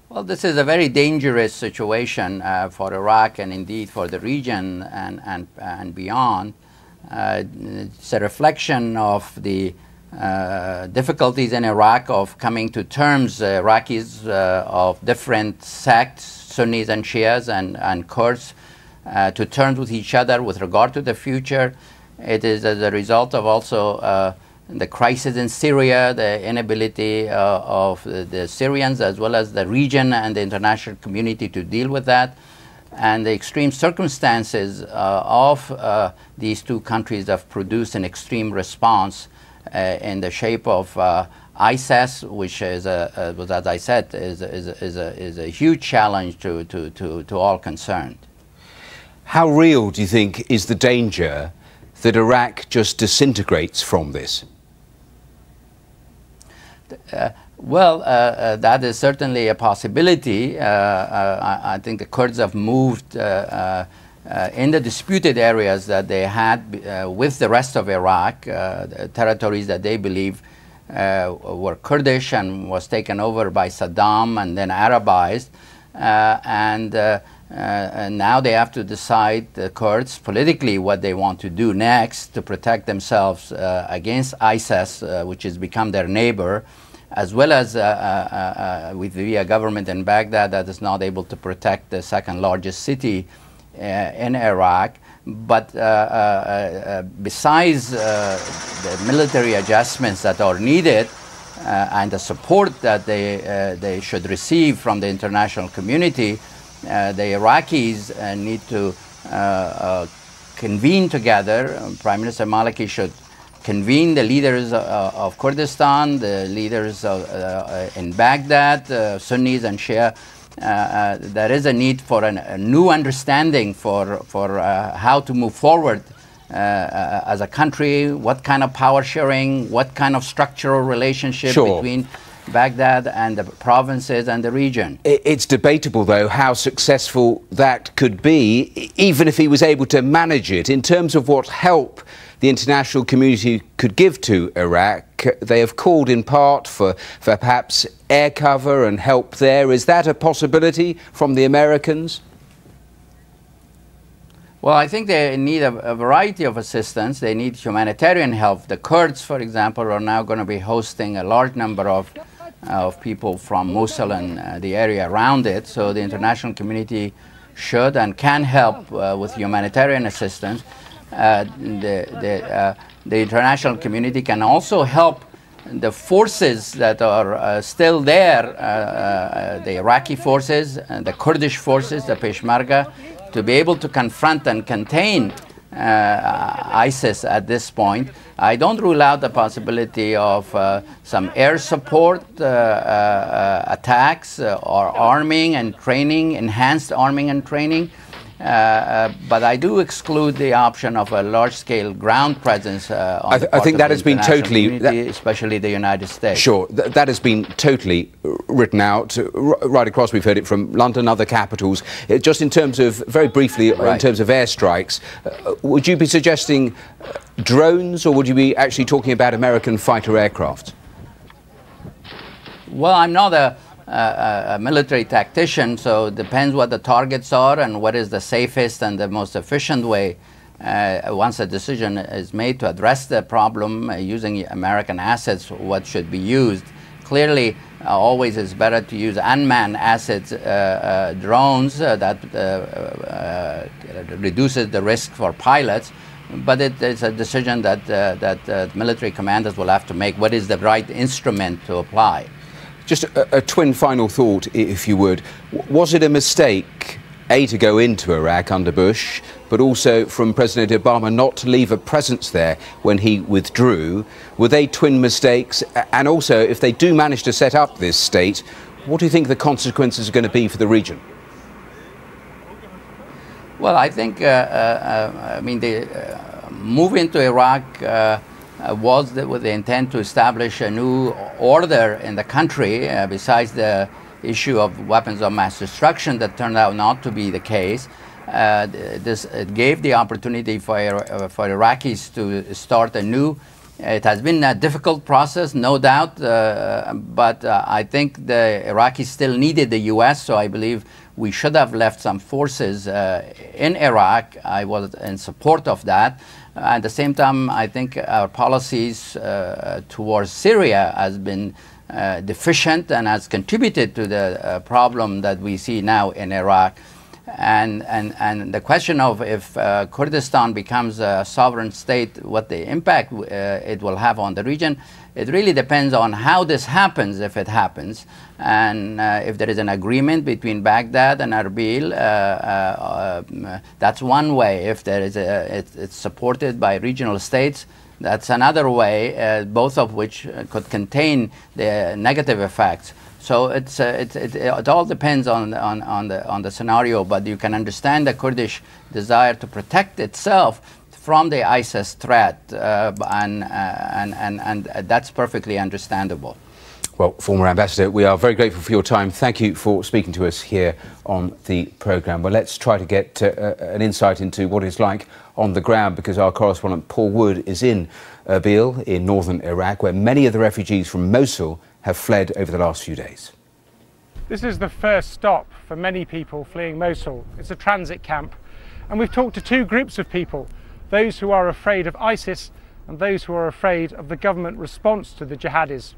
Well, this is a very dangerous situation for Iraq and indeed for the region and beyond. It's a reflection of the difficulties in Iraq of coming to terms, Iraqis of different sects, Sunnis and Shias and Kurds, to terms with each other with regard to the future. It is as a result of also the crisis in Syria, the inability of the Syrians as well as the region and the international community to deal with that, and the extreme circumstances of these two countries have produced an extreme response in the shape of ISIS, which is, as I said, is a huge challenge to all concerned. How real do you think is the danger that Iraq just disintegrates from this? That is certainly a possibility. I think the Kurds have moved in the disputed areas that they had with the rest of Iraq, territories that they believe were Kurdish and was taken over by Saddam and then Arabized. And now they have to decide, the Kurds, politically what they want to do next to protect themselves against ISIS, which has become their neighbor, as well as with the government in Baghdad that is not able to protect the second largest city in Iraq. But besides the military adjustments that are needed and the support that they should receive from the international community, the Iraqis need to convene together. Prime Minister Maliki should convene the leaders of Kurdistan, the leaders in Baghdad, Sunnis and Shia. There is a need for a new understanding for how to move forward as a country, what kind of power sharing, what kind of structural relationship between Baghdad and the provinces and the region. It's debatable, though, how successful that could be, even if he was able to manage it. In terms of what help the international community could give to Iraq, they have called in part for perhaps air cover and help there. Is that a possibility from the Americans? Well, I think they need a variety of assistance. They need humanitarian help. The Kurds, for example, are now going to be hosting a large number of people from Mosul and the area around it. So the international community should and can help with humanitarian assistance. The international community can also help the forces that are still there, the Iraqi forces, the Kurdish forces, the peshmerga, to be able to confront and contain ISIS at this point. I don't rule out the possibility of some air support attacks or arming and training, enhanced arming and training. But I do exclude the option of a large-scale ground presence on the part I think that of has been totally, especially the United States. Sure, that has been totally written out right across. We've heard it from London, other capitals. Just in terms of, very briefly, in terms of airstrikes, would you be suggesting drones, or would you be actually talking about American fighter aircraft? Well, I'm not a military tactician, so it depends what the targets are and what is the safest and the most efficient way. Once a decision is made to address the problem using American assets, what should be used. Clearly, always is better to use unmanned assets, drones that reduces the risk for pilots. But it's a decision that military commanders will have to make. What is the right instrument to apply? Just a twin final thought, if you would. Was it a mistake, A, to go into Iraq under Bush, but also from President Obama not to leave a presence there when he withdrew? Were they twin mistakes? And also, if they do manage to set up this state, what do you think the consequences are going to be for the region? Well, I think, I mean, the move into Iraq was with the intent to establish a new order in the country, besides the issue of weapons of mass destruction that turned out not to be the case. It gave the opportunity for Iraqis to start a new It has been a difficult process, no doubt, but I think the Iraqis still needed the U.S., so I believe we should have left some forces in Iraq. I was in support of that. At the same time, I think our policies towards Syria has been deficient and has contributed to the problem that we see now in Iraq. And the question of if Kurdistan becomes a sovereign state, what the impact it will have on the region, it really depends on how this happens, if it happens. And if there is an agreement between Baghdad and Erbil, that's one way. If there is it's supported by regional states, that's another way, both of which could contain the negative effects. So it all depends on the scenario, but you can understand the Kurdish desire to protect itself from the ISIS threat, and that's perfectly understandable. Well, former Ambassador, we are very grateful for your time. Thank you for speaking to us here on the programme. Well, let's try to get an insight into what it's like on the ground, because our correspondent Paul Wood is in Erbil in northern Iraq, where many of the refugees from Mosul have fled over the last few days. This is the first stop for many people fleeing Mosul. It's a transit camp, and we've talked to two groups of people, those who are afraid of ISIS and those who are afraid of the government response to the jihadis.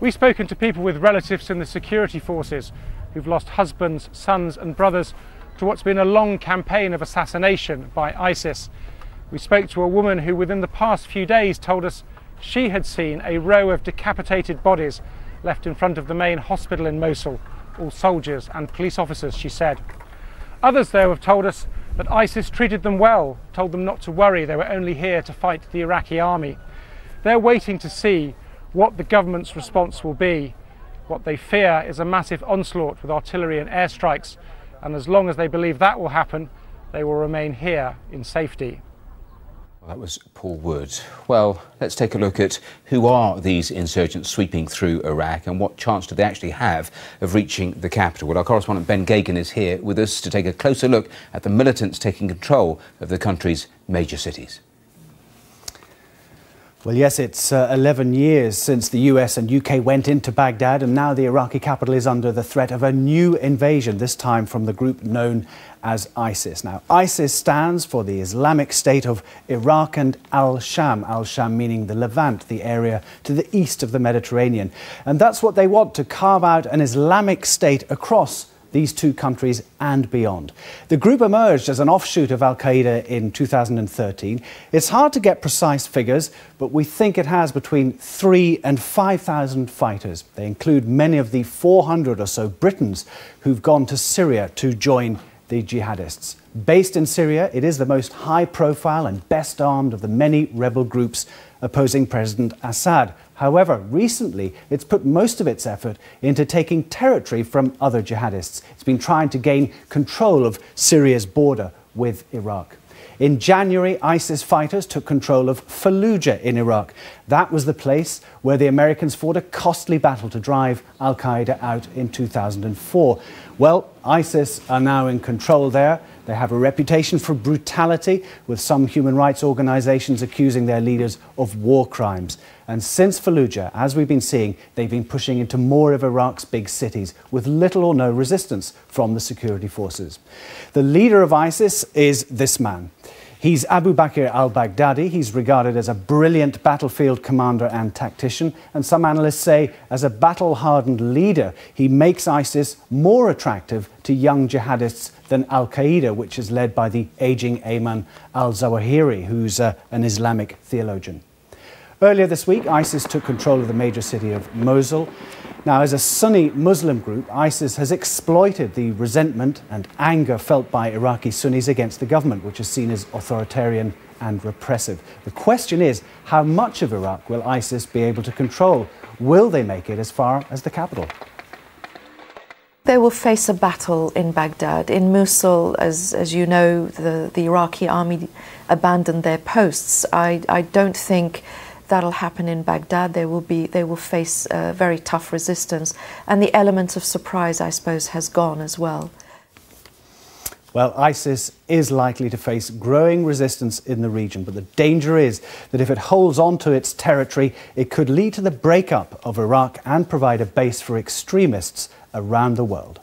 We've spoken to people with relatives in the security forces who've lost husbands, sons and brothers to what's been a long campaign of assassination by ISIS. We spoke to a woman who within the past few days told us she had seen a row of decapitated bodies left in front of the main hospital in Mosul, all soldiers and police officers, she said. Others, though, have told us that ISIS treated them well, told them not to worry, they were only here to fight the Iraqi army. They're waiting to see what the government's response will be. What they fear is a massive onslaught with artillery and airstrikes, and as long as they believe that will happen, they will remain here in safety. Well, that was Paul Wood. Well, let's take a look at who are these insurgents sweeping through Iraq and what chance do they actually have of reaching the capital. Well, our correspondent Ben Gagan is here with us to take a closer look at the militants taking control of the country's major cities. Well, yes, it's 11 years since the US and UK went into Baghdad, and now the Iraqi capital is under the threat of a new invasion, this time from the group known as ISIS. Now, ISIS stands for the Islamic State of Iraq and Al-Sham, Al-Sham meaning the Levant, the area to the east of the Mediterranean. And that's what they want, to carve out an Islamic state across these two countries and beyond. The group emerged as an offshoot of Al-Qaeda in 2013. It's hard to get precise figures, but we think it has between 3,000 and 5,000 fighters. They include many of the 400 or so Britons who've gone to Syria to join the jihadists. Based in Syria, it is the most high-profile and best armed of the many rebel groups opposing President Assad. However, recently, it's put most of its effort into taking territory from other jihadists. It's been trying to gain control of Syria's border with Iraq. In January, ISIS fighters took control of Fallujah in Iraq. That was the place where the Americans fought a costly battle to drive Al-Qaeda out in 2004. Well, ISIS are now in control there. They have a reputation for brutality, with some human rights organisations accusing their leaders of war crimes. And since Fallujah, as we've been seeing, they've been pushing into more of Iraq's big cities with little or no resistance from the security forces. The leader of ISIS is this man. He's Abu Bakr al-Baghdadi. He's regarded as a brilliant battlefield commander and tactician, and some analysts say as a battle-hardened leader, he makes ISIS more attractive to young jihadists than Al-Qaeda, which is led by the ageing Ayman al-Zawahiri, who's an Islamic theologian. Earlier this week, ISIS took control of the major city of Mosul. Now, as a Sunni Muslim group, ISIS has exploited the resentment and anger felt by Iraqi Sunnis against the government, which is seen as authoritarian and repressive. The question is, how much of Iraq will ISIS be able to control? Will they make it as far as the capital? They will face a battle in Baghdad. In Mosul, as you know, the Iraqi army abandoned their posts. I don't think that'll happen in Baghdad. They will face very tough resistance, and the element of surprise, I suppose, has gone as well. Well, ISIS is likely to face growing resistance in the region, but the danger is that if it holds on to its territory, it could lead to the breakup of Iraq and provide a base for extremists around the world.